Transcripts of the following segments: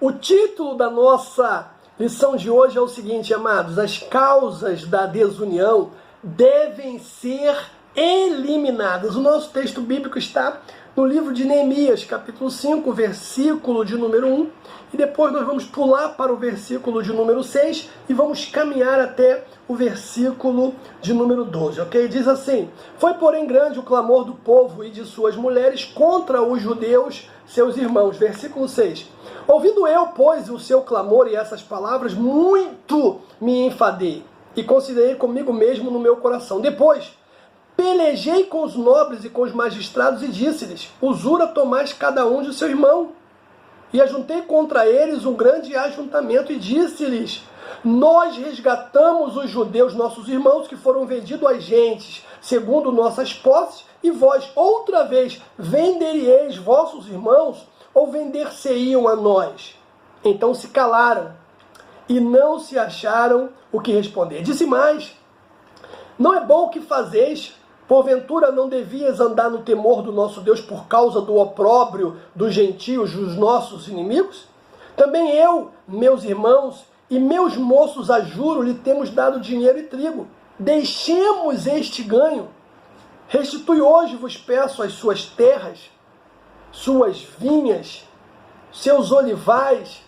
O título da nossa lição de hoje é o seguinte, amados: as causas da desunião devem ser eliminadas. O nosso texto bíblico está no livro de Neemias, capítulo 5, versículo de número 1, e depois nós vamos pular para o versículo de número 6 e vamos caminhar até o versículo de número 12, ok? Diz assim: foi porém grande o clamor do povo e de suas mulheres contra os judeus, seus irmãos. Versículo 6. Ouvindo eu, pois, o seu clamor e essas palavras, muito me enfadei e considerei comigo mesmo no meu coração. Depois pelejei com os nobres e com os magistrados e disse-lhes: usura tomais cada um de seu irmão. E ajuntei contra eles um grande ajuntamento e disse-lhes: nós resgatamos os judeus, nossos irmãos, que foram vendidos às gentes, segundo nossas posses, e vós outra vez venderíeis vossos irmãos, ou vender-se-iam a nós? Então se calaram e não se acharam o que responder. Disse mais: não é bom o que fazeis? Porventura não devias andar no temor do nosso Deus por causa do opróbrio dos gentios, dos nossos inimigos? Também eu, meus irmãos e meus moços, a juro, lhe temos dado dinheiro e trigo. Deixemos este ganho. Restitui hoje, vos peço, as suas terras, suas vinhas, seus olivais,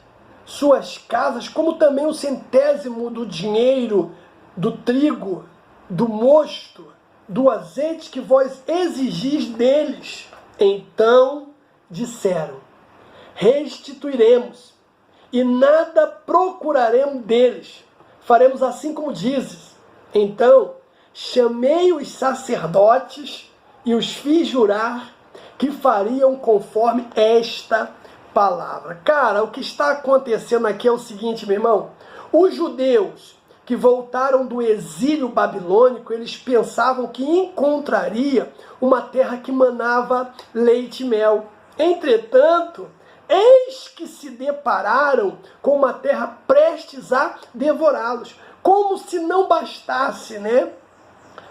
suas casas, como também o centésimo do dinheiro, do trigo, do mosto, do azeite que vós exigis deles. Então disseram: restituiremos, e nada procuraremos deles. Faremos assim como dizes. Então chamei os sacerdotes e os fiz jurar que fariam conforme esta palavra. Cara, o que está acontecendo aqui é o seguinte, meu irmão. Os judeus que voltaram do exílio babilônico, eles pensavam que encontraria uma terra que manava leite e mel. Entretanto, eis que se depararam com uma terra prestes a devorá-los. Como se não bastasse,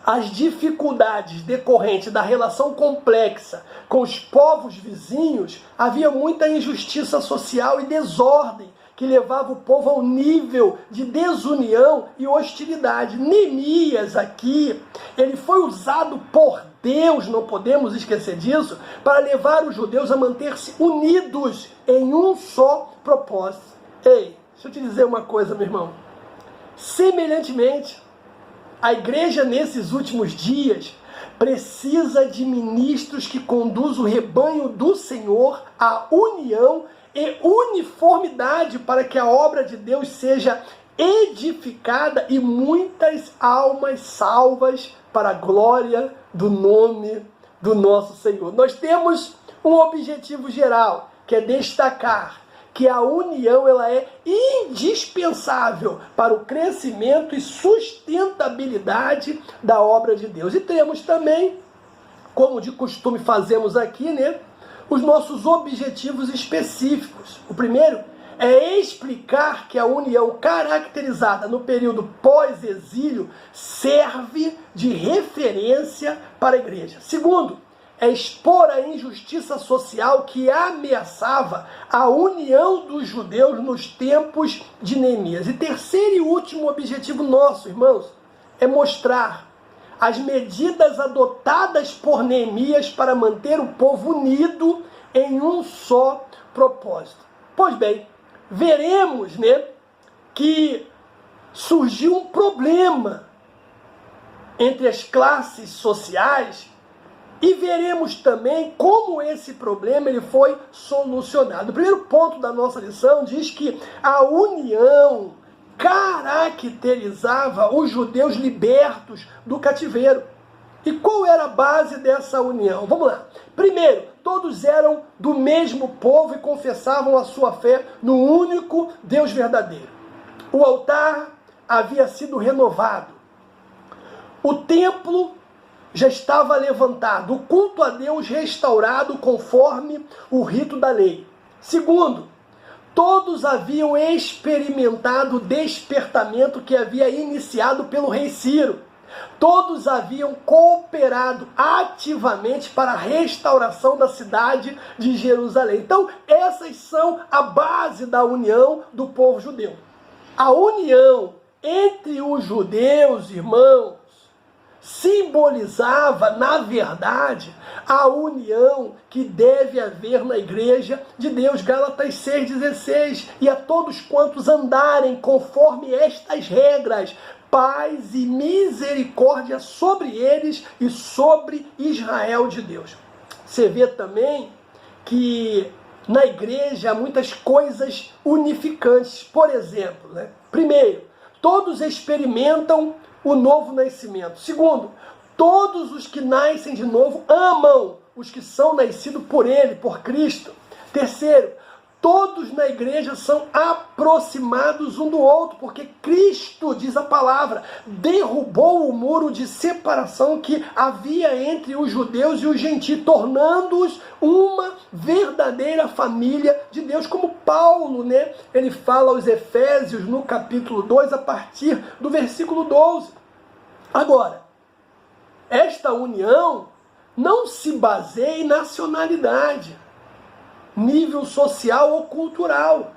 as dificuldades decorrentes da relação complexa com os povos vizinhos, havia muita injustiça social e desordem que levava o povo a um nível de desunião e hostilidade. Neemias aqui, ele foi usado por Deus, não podemos esquecer disso, para levar os judeus a manter-se unidos em um só propósito. Ei, deixa eu te dizer uma coisa, meu irmão. Semelhantemente, a igreja nesses últimos dias precisa de ministros que conduzam o rebanho do Senhor à união e uniformidade para que a obra de Deus seja edificada e muitas almas salvas para a glória do nome do nosso Senhor. Nós temos um objetivo geral, que é destacar que a união ela é indispensável para o crescimento e sustentabilidade da obra de Deus. E temos também, como de costume fazemos aqui, os nossos objetivos específicos. O primeiro é explicar que a união caracterizada no período pós-exílio serve de referência para a igreja. Segundo, é expor a injustiça social que ameaçava a união dos judeus nos tempos de Neemias. E terceiro e último objetivo nosso, irmãos, é mostrar as medidas adotadas por Neemias para manter o povo unido em um só propósito. Pois bem, veremos, que surgiu um problema entre as classes sociais e veremos também como esse problema ele foi solucionado. O primeiro ponto da nossa lição diz que a união caracterizava os judeus libertos do cativeiro. E qual era a base dessa união? Vamos lá. Primeiro, todos eram do mesmo povo e confessavam a sua fé no único Deus verdadeiro. O altar havia sido renovado. O templo já estava levantado. O culto a Deus restaurado conforme o rito da lei. Segundo, todos haviam experimentado o despertamento que havia iniciado pelo rei Ciro. Todos haviam cooperado ativamente para a restauração da cidade de Jerusalém. Então, essas são a base da união do povo judeu. A união entre os judeus, irmãos, simbolizava, na verdade, a união que deve haver na igreja de Deus. Gálatas 6,16. E a todos quantos andarem conforme estas regras, paz e misericórdia sobre eles e sobre Israel de Deus. Você vê também que na igreja há muitas coisas unificantes. Por exemplo, primeiro, todos experimentam o novo nascimento. Segundo, todos os que nascem de novo amam os que são nascidos por Ele, por Cristo. Terceiro, todos na igreja são aproximados um do outro, porque Cristo, diz a palavra, derrubou o muro de separação que havia entre os judeus e os gentios, tornando-os uma verdadeira família de Deus, como Paulo, ele fala aos Efésios no capítulo 2, a partir do versículo 12. Agora, esta união não se baseia em nacionalidade, nível social ou cultural.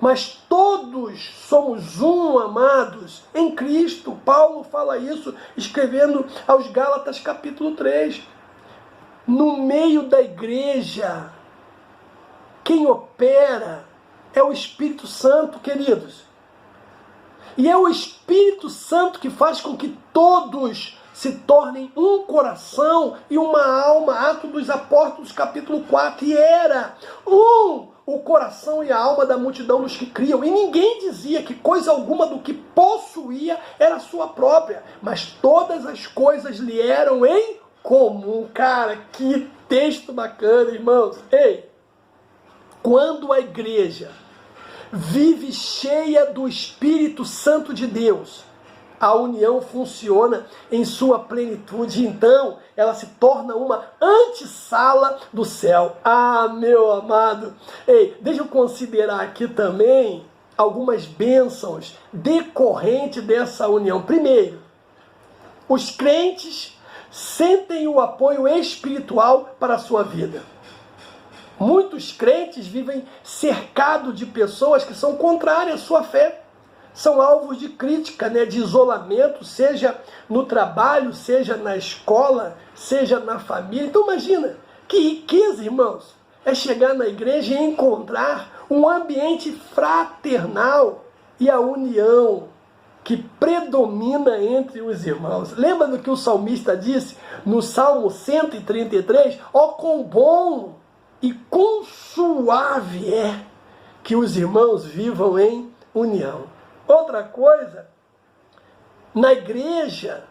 Mas todos somos um, amados, em Cristo. Paulo fala isso escrevendo aos Gálatas capítulo 3. No meio da igreja, quem opera é o Espírito Santo, queridos. E é o Espírito Santo que faz com que todos se tornem um coração e uma alma. Atos dos Apóstolos, capítulo 4. E era o coração e a alma da multidão dos que criam. E ninguém dizia que coisa alguma do que possuía era sua própria, mas todas as coisas lhe eram em comum. Cara, que texto bacana, irmãos. Ei, quando a igreja vive cheia do Espírito Santo de Deus, a união funciona em sua plenitude. Então, ela se torna uma antessala do céu. Ah, meu amado. Ei, deixa eu considerar aqui também algumas bênçãos decorrentes dessa união. Primeiro, os crentes sentem o apoio espiritual para a sua vida. Muitos crentes vivem cercados de pessoas que são contrárias à sua fé. São alvos de crítica, de isolamento, seja no trabalho, seja na escola, seja na família. Então imagina, que riqueza, irmãos, é chegar na igreja e encontrar um ambiente fraternal e a união que predomina entre os irmãos. Lembra do que o salmista disse no Salmo 133? Ó, quão bom e quão suave é que os irmãos vivam em união. Outra coisa, na igreja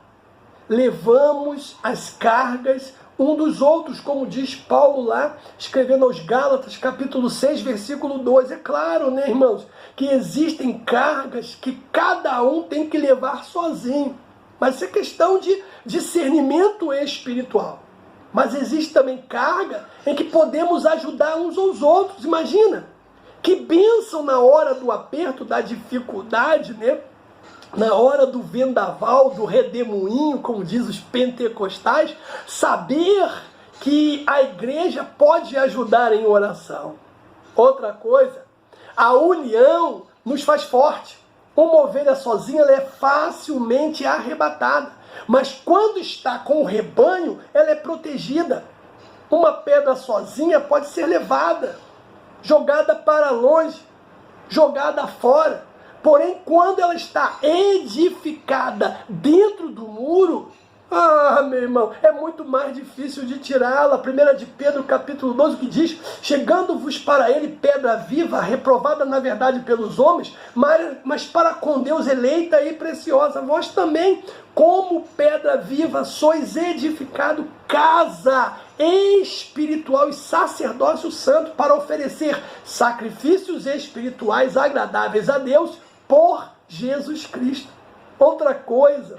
levamos as cargas um dos outros, como diz Paulo lá, escrevendo aos Gálatas, capítulo 6, versículo 2. É claro, irmãos, que existem cargas que cada um tem que levar sozinho. Mas isso é questão de discernimento espiritual. Mas existe também carga em que podemos ajudar uns aos outros. Imagina, que bênção na hora do aperto, da dificuldade, na hora do vendaval, do redemoinho, como diz os pentecostais, saber que a igreja pode ajudar em oração. Outra coisa, a união nos faz forte. Uma ovelha sozinha ela é facilmente arrebatada, mas quando está com o rebanho, ela é protegida. Uma pedra sozinha pode ser levada, jogada para longe, jogada fora. Porém, quando ela está edificada dentro do muro, meu irmão, é muito mais difícil de tirá-la. 1 de Pedro, capítulo 12, que diz: chegando-vos para ele pedra viva, reprovada na verdade pelos homens, mas para com Deus eleita e preciosa. Vós também, como pedra viva, sois edificado casa espiritual e sacerdócio santo, para oferecer sacrifícios espirituais agradáveis a Deus por Jesus Cristo. Outra coisa,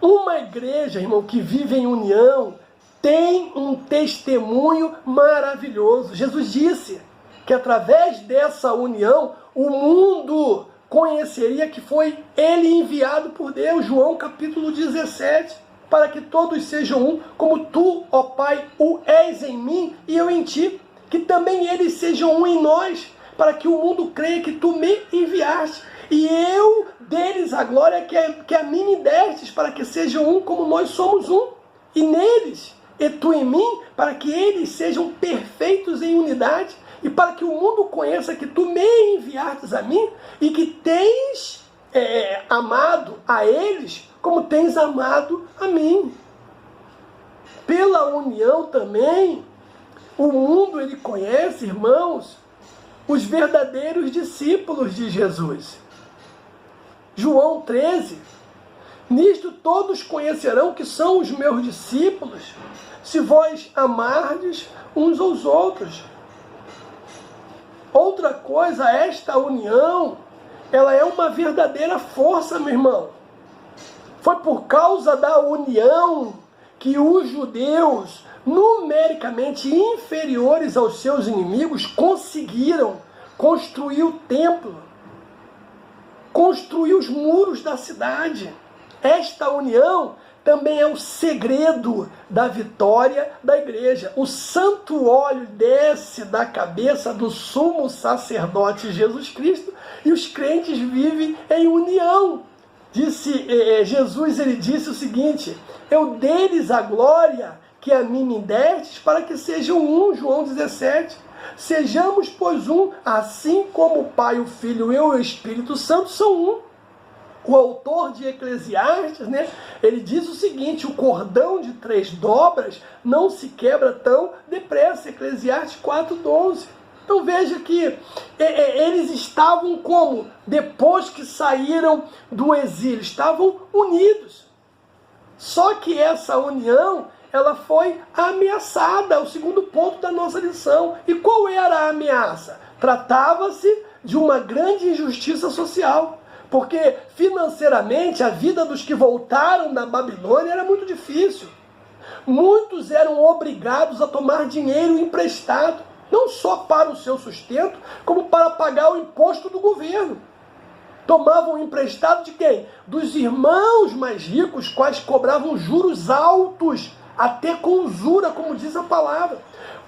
uma igreja, irmão, que vive em união, tem um testemunho maravilhoso. Jesus disse que através dessa união, o mundo conheceria que foi ele enviado por Deus, João capítulo 17, para que todos sejam um, como tu, ó Pai, o és em mim e eu em ti, que também eles sejam um em nós, para que o mundo creia que tu me enviaste, e eu deles a glória que a mim me destes, para que sejam um como nós somos um, e neles, e tu em mim, para que eles sejam perfeitos em unidade, e para que o mundo conheça que tu me enviastes a mim, e que tens amado a eles, como tens amado a mim. Pela união também, o mundo ele conhece, irmãos, os verdadeiros discípulos de Jesus. João 13, nisto todos conhecerão que são os meus discípulos, se vós amardes uns aos outros. Outra coisa, esta união, ela é uma verdadeira força, meu irmão. Foi por causa da união que os judeus, numericamente inferiores aos seus inimigos, conseguiram construir o templo, construir os muros da cidade. Esta união também é o segredo da vitória da igreja. O santo óleo desce da cabeça do sumo sacerdote Jesus Cristo e os crentes vivem em união. Jesus ele disse o seguinte: eu deles a glória que a mim me destes, para que sejam um, João 17. Sejamos, pois, um, assim como o Pai, o Filho e o Espírito Santo são um. O autor de Eclesiastes, ele diz o seguinte: o cordão de 3 dobras não se quebra tão depressa. Eclesiastes 4:12. Então veja que eles estavam como? Depois que saíram do exílio, estavam unidos. Só que essa união, ela foi ameaçada, o segundo ponto da nossa lição. E qual era a ameaça? Tratava-se de uma grande injustiça social. Porque financeiramente a vida dos que voltaram da Babilônia era muito difícil. Muitos eram obrigados a tomar dinheiro emprestado, não só para o seu sustento, como para pagar o imposto do governo. Tomavam emprestado de quem? Dos irmãos mais ricos, quais cobravam juros altos, até com usura, como diz a palavra.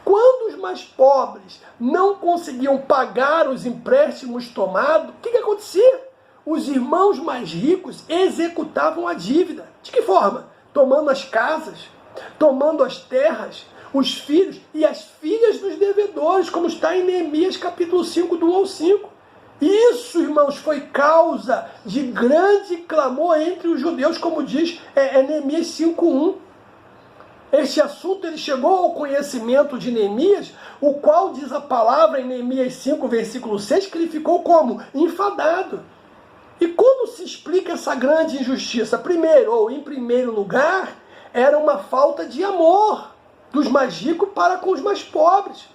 Quando os mais pobres não conseguiam pagar os empréstimos tomados, o que acontecia? Os irmãos mais ricos executavam a dívida. De que forma? Tomando as casas, tomando as terras, os filhos e as filhas dos devedores, como está em Neemias capítulo 5, do 1 ao 5. Isso, irmãos, foi causa de grande clamor entre os judeus, como diz Neemias 5:1. Este assunto ele chegou ao conhecimento de Neemias, o qual diz a palavra em Neemias 5, versículo 6, que ele ficou como? Enfadado. E como se explica essa grande injustiça? Primeiro, ou em primeiro lugar, era uma falta de amor dos mais ricos para com os mais pobres.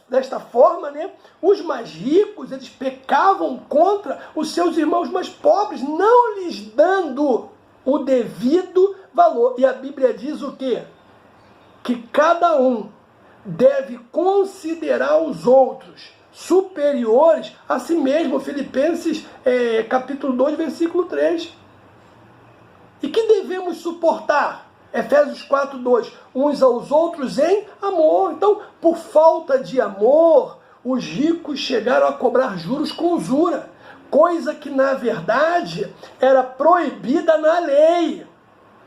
Desta forma, os mais ricos, eles pecavam contra os seus irmãos mais pobres, não lhes dando o devido valor. E a Bíblia diz o quê? Que cada um deve considerar os outros superiores a si mesmo. Filipenses capítulo 2, versículo 3. E que devemos suportar? Efésios 4:2, uns aos outros em amor. Então, por falta de amor, os ricos chegaram a cobrar juros com usura, coisa que, na verdade, era proibida na lei.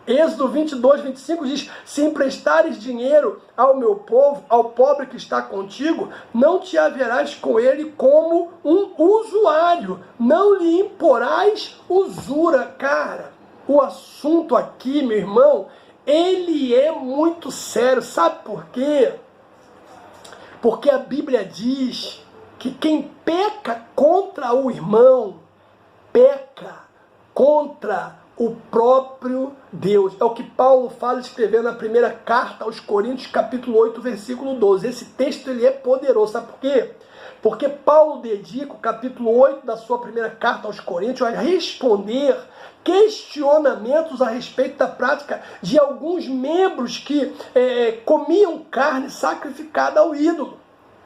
Êxodo 22, 25 diz: se emprestares dinheiro ao meu povo, ao pobre que está contigo, não te haverás com ele como um usuário, não lhe imporás usura. Cara, o assunto aqui, meu irmão, ele é muito sério. Sabe por quê? Porque a Bíblia diz que quem peca contra o irmão, peca contra o próprio Deus. É o que Paulo fala escrevendo na primeira carta aos Coríntios, capítulo 8, versículo 12. Esse texto ele é poderoso. Sabe por quê? Porque Paulo dedica o capítulo 8 da sua primeira carta aos Coríntios a responder questionamentos a respeito da prática de alguns membros que comiam carne sacrificada ao ídolo.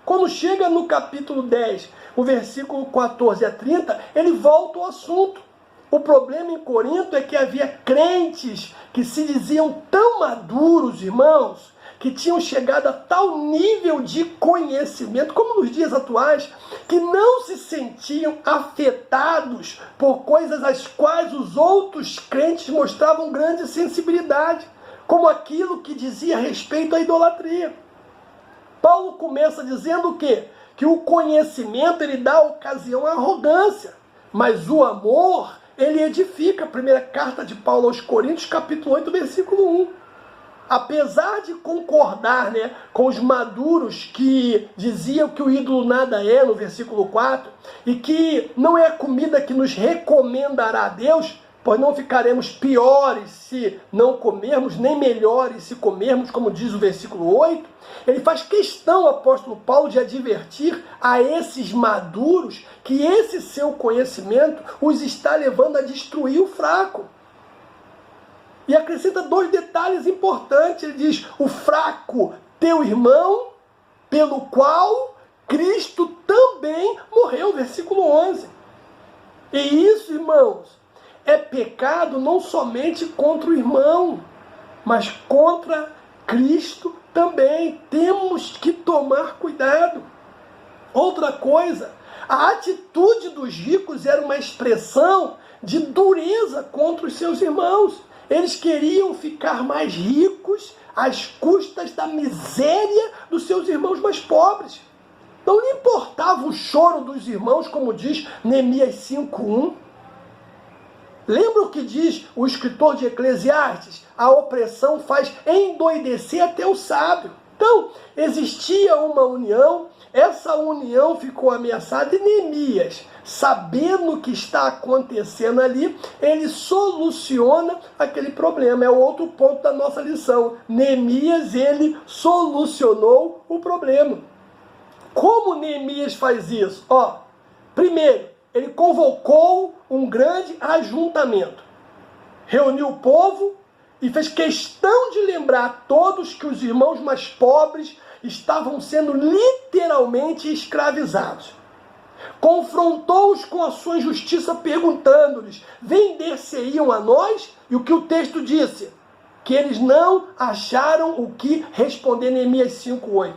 Quando chega no capítulo 10, o versículo 14 a 30, ele volta ao assunto. O problema em Corinto é que havia crentes que se diziam tão maduros, irmãos, que tinham chegado a tal nível de conhecimento, como nos dias atuais, que não se sentiam afetados por coisas às quais os outros crentes mostravam grande sensibilidade, como aquilo que dizia respeito à idolatria. Paulo começa dizendo o quê? Que o conhecimento ele dá ocasião à arrogância, mas o amor ele edifica. Primeira carta de Paulo aos Coríntios, capítulo 8, versículo 1. Apesar de concordar, com os maduros que diziam que o ídolo nada é, no versículo 4, e que não é a comida que nos recomendará a Deus, pois não ficaremos piores se não comermos, nem melhores se comermos, como diz o versículo 8, ele faz questão, o apóstolo Paulo, de advertir a esses maduros que esse seu conhecimento os está levando a destruir o fraco. E acrescenta 2 detalhes importantes. Ele diz, o fraco, teu irmão, pelo qual Cristo também morreu, versículo 11. E isso, irmãos, é pecado não somente contra o irmão, mas contra Cristo também. Temos que tomar cuidado. Outra coisa, a atitude dos ricos era uma expressão de dureza contra os seus irmãos. Eles queriam ficar mais ricos às custas da miséria dos seus irmãos mais pobres. Não lhe importava o choro dos irmãos, como diz Neemias 5:1. Lembra o que diz o escritor de Eclesiastes? A opressão faz endoidecer até o sábio. Então, existia uma união, essa união ficou ameaçada e Neemias, sabendo o que está acontecendo ali, ele soluciona aquele problema. É o outro ponto da nossa lição. Neemias, ele solucionou o problema. Como Neemias faz isso? Primeiro, ele convocou um grande ajuntamento, reuniu o povo e fez questão de lembrar a todos que os irmãos mais pobres estavam sendo literalmente escravizados. Confrontou-os com a sua injustiça, perguntando-lhes, vender-se-iam a nós? E o que o texto disse? Que eles não acharam o que responder. Neemias 5:8.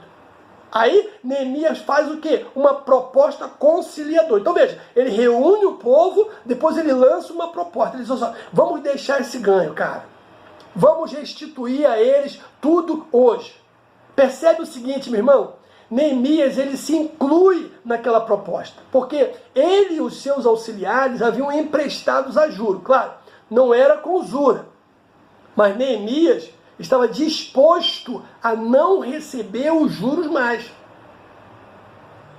Aí Neemias faz o quê? Uma proposta conciliadora. Então veja, ele reúne o povo, depois ele lança uma proposta. Ele diz assim, vamos deixar esse ganho, cara. Vamos restituir a eles tudo hoje. Percebe o seguinte, meu irmão? Neemias, ele se inclui naquela proposta, porque ele e os seus auxiliares haviam emprestados a juro. Claro, não era com usura, mas Neemias estava disposto a não receber os juros mais.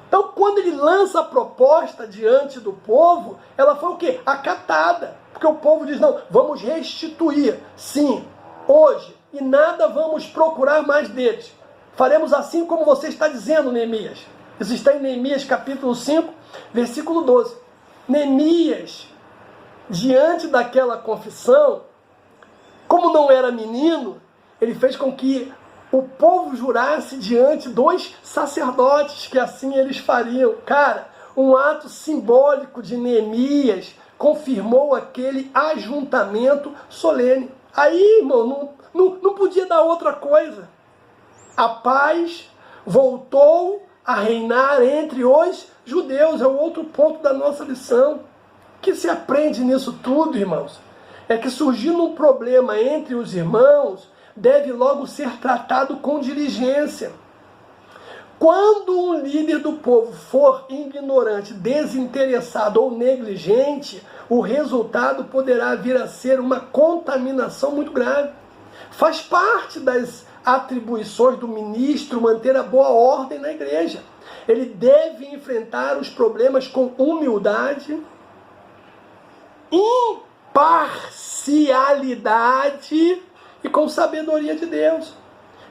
Então, quando ele lança a proposta diante do povo, ela foi o quê? Acatada. Porque o povo diz, não, vamos restituir, sim, hoje, e nada vamos procurar mais deles. Faremos assim como você está dizendo, Neemias. Isso está em Neemias capítulo 5, versículo 12. Neemias, diante daquela confissão, como não era menino, ele fez com que o povo jurasse diante dos sacerdotes, que assim eles fariam. Cara, um ato simbólico de Neemias confirmou aquele ajuntamento solene. Aí, irmão, não podia dar outra coisa. A paz voltou a reinar entre os judeus. É o outro ponto da nossa lição. O que se aprende nisso tudo, irmãos? É que surgindo um problema entre os irmãos, deve logo ser tratado com diligência. Quando um líder do povo for ignorante, desinteressado ou negligente, o resultado poderá vir a ser uma contaminação muito grave. Faz parte das atribuições do ministro manter a boa ordem na igreja. Ele deve enfrentar os problemas com humildade, imparcialidade e com sabedoria de Deus.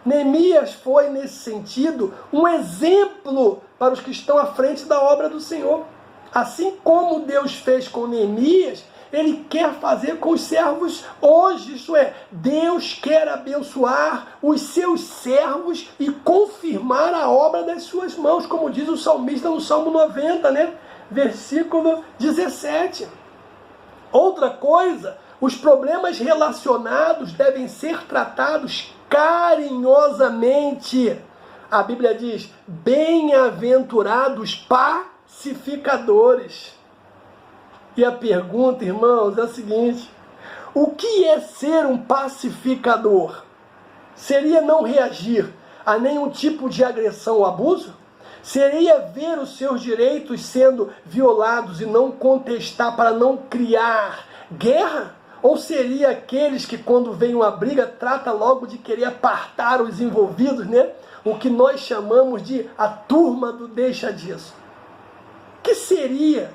Neemias foi, nesse sentido, um exemplo para os que estão à frente da obra do Senhor. Assim como Deus fez com Neemias, Ele quer fazer com os servos hoje, isto é, Deus quer abençoar os seus servos e confirmar a obra das suas mãos, como diz o salmista no Salmo 90, né? Versículo 17. Outra coisa, os problemas relacionados devem ser tratados carinhosamente. A Bíblia diz, bem-aventurados pacificadores. E a pergunta, irmãos, é a seguinte: o que é ser um pacificador? Seria não reagir a nenhum tipo de agressão ou abuso? Seria ver os seus direitos sendo violados e não contestar para não criar guerra? Ou seria aqueles que, quando vem uma briga, trata logo de querer apartar os envolvidos, né? O que nós chamamos de a turma do deixa disso. O que seria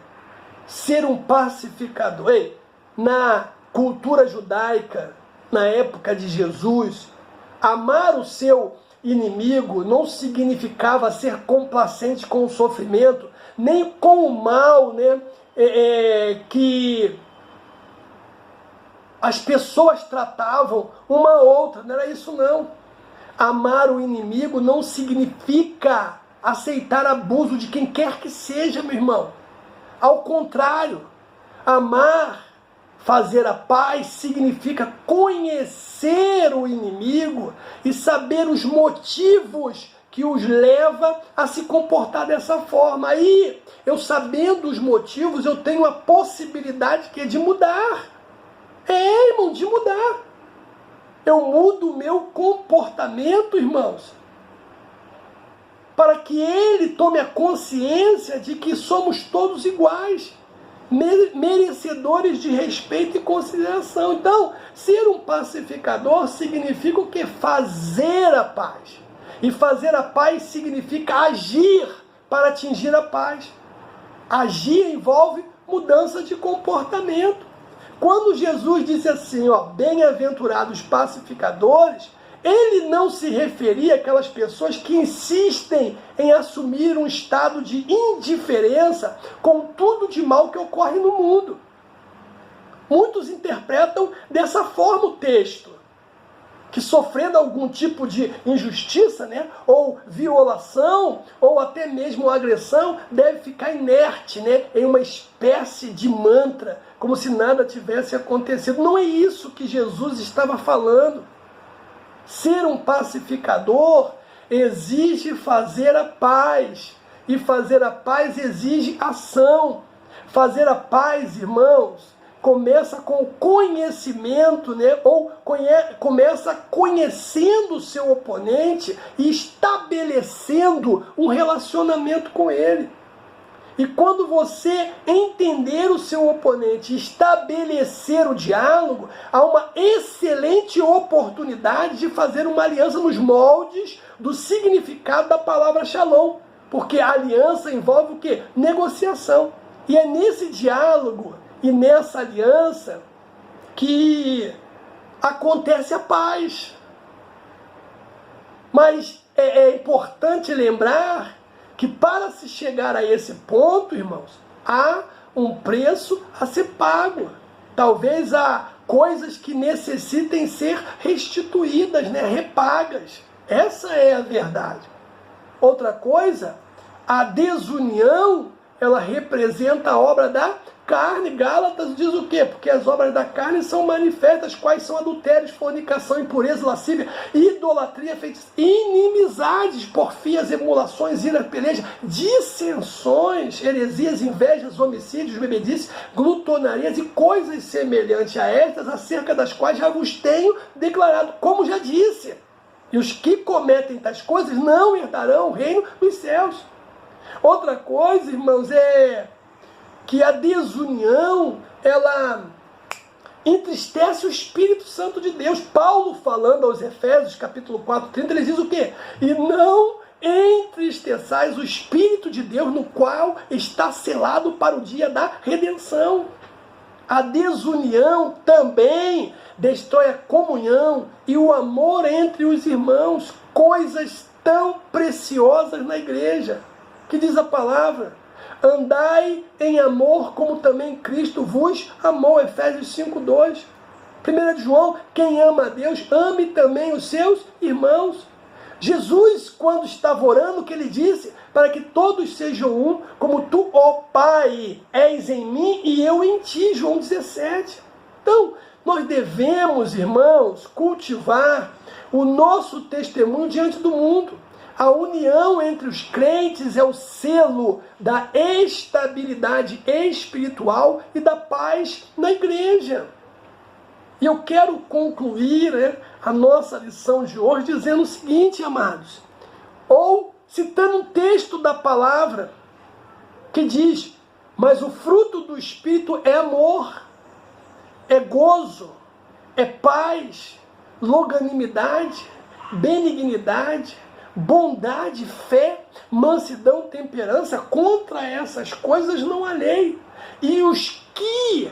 ser um pacificador? Ei, na cultura judaica, na época de Jesus, amar o seu inimigo não significava ser complacente com o sofrimento, nem com o mal, né, que as pessoas tratavam uma a outra. Não era isso, não. Amar o inimigo não significa aceitar abuso de quem quer que seja, meu irmão. Ao contrário, amar, fazer a paz, significa conhecer o inimigo e saber os motivos que os leva a se comportar dessa forma. Aí, eu sabendo os motivos, eu tenho a possibilidade que é de mudar. Irmão, de mudar. Eu mudo o meu comportamento, irmãos, para que ele tome a consciência de que somos todos iguais, merecedores de respeito e consideração. Então, ser um pacificador significa o quê? Fazer a paz. E fazer a paz significa agir para atingir a paz. Agir envolve mudança de comportamento. Quando Jesus disse assim, bem-aventurados pacificadores, ele não se referia àquelas pessoas que insistem em assumir um estado de indiferença com tudo de mal que ocorre no mundo. Muitos interpretam dessa forma o texto, que sofrendo algum tipo de injustiça, né, ou violação, ou até mesmo agressão, deve ficar inerte, né, em uma espécie de mantra, como se nada tivesse acontecido. Não é isso que Jesus estava falando. Ser um pacificador exige fazer a paz, e fazer a paz exige ação. Fazer a paz, irmãos, começa com o conhecimento, né? Ou começa conhecendo o seu oponente e estabelecendo um relacionamento com ele. E quando você entender o seu oponente e estabelecer o diálogo, há uma excelente oportunidade de fazer uma aliança nos moldes do significado da palavra shalom. Porque a aliança envolve o quê? Negociação. E é nesse diálogo e nessa aliança que acontece a paz. Mas é importante lembrar que para se chegar a esse ponto, irmãos, há um preço a ser pago. Talvez há coisas que necessitem ser restituídas, né? Repagas. Essa é a verdade. Outra coisa, a desunião, ela representa a obra da carne. Gálatas diz o quê? Porque as obras da carne são manifestas, quais são adultérios, fornicação, impureza, lascívia, idolatria, feitiço, inimizades, porfias, emulações, ira, peleja, dissensões, heresias, invejas, homicídios, bebedices, glutonarias e coisas semelhantes a estas, acerca das quais já vos tenho declarado, como já disse. E os que cometem tais coisas não herdarão o reino dos céus. Outra coisa, irmãos, é que a desunião, ela entristece o Espírito Santo de Deus. Paulo, falando aos Efésios, capítulo 4, 30, ele diz o quê? E não entristeçais o Espírito de Deus, no qual está selado para o dia da redenção. A desunião também destrói a comunhão e o amor entre os irmãos, coisas tão preciosas na igreja. Que diz a palavra? Andai em amor como também Cristo vos amou. Efésios 5:2. 1 João, quem ama a Deus, ame também os seus irmãos. Jesus, quando estava orando, o que ele disse? Para que todos sejam um, como tu, ó Pai, és em mim e eu em ti. João 17. Então, nós devemos, irmãos, cultivar o nosso testemunho diante do mundo. A união entre os crentes é o selo da estabilidade espiritual e da paz na igreja. E eu quero concluir a nossa lição de hoje dizendo o seguinte, amados, ou citando um texto da palavra que diz: mas o fruto do Espírito é amor, é gozo, é paz, longanimidade, benignidade, bondade, fé, mansidão, temperança. Contra essas coisas não há lei. E os que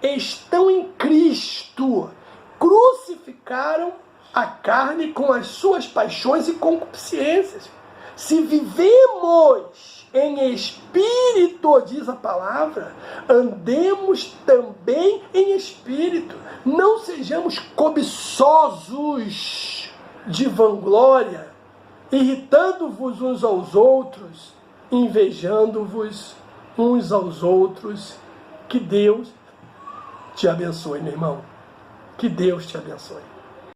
estão em Cristo crucificaram a carne com as suas paixões e concupiscências. Se vivemos em espírito, diz a palavra, andemos também em espírito. Não sejamos cobiçosos de vanglória, irritando-vos uns aos outros, invejando-vos uns aos outros. Que Deus te abençoe, meu irmão. Que Deus te abençoe.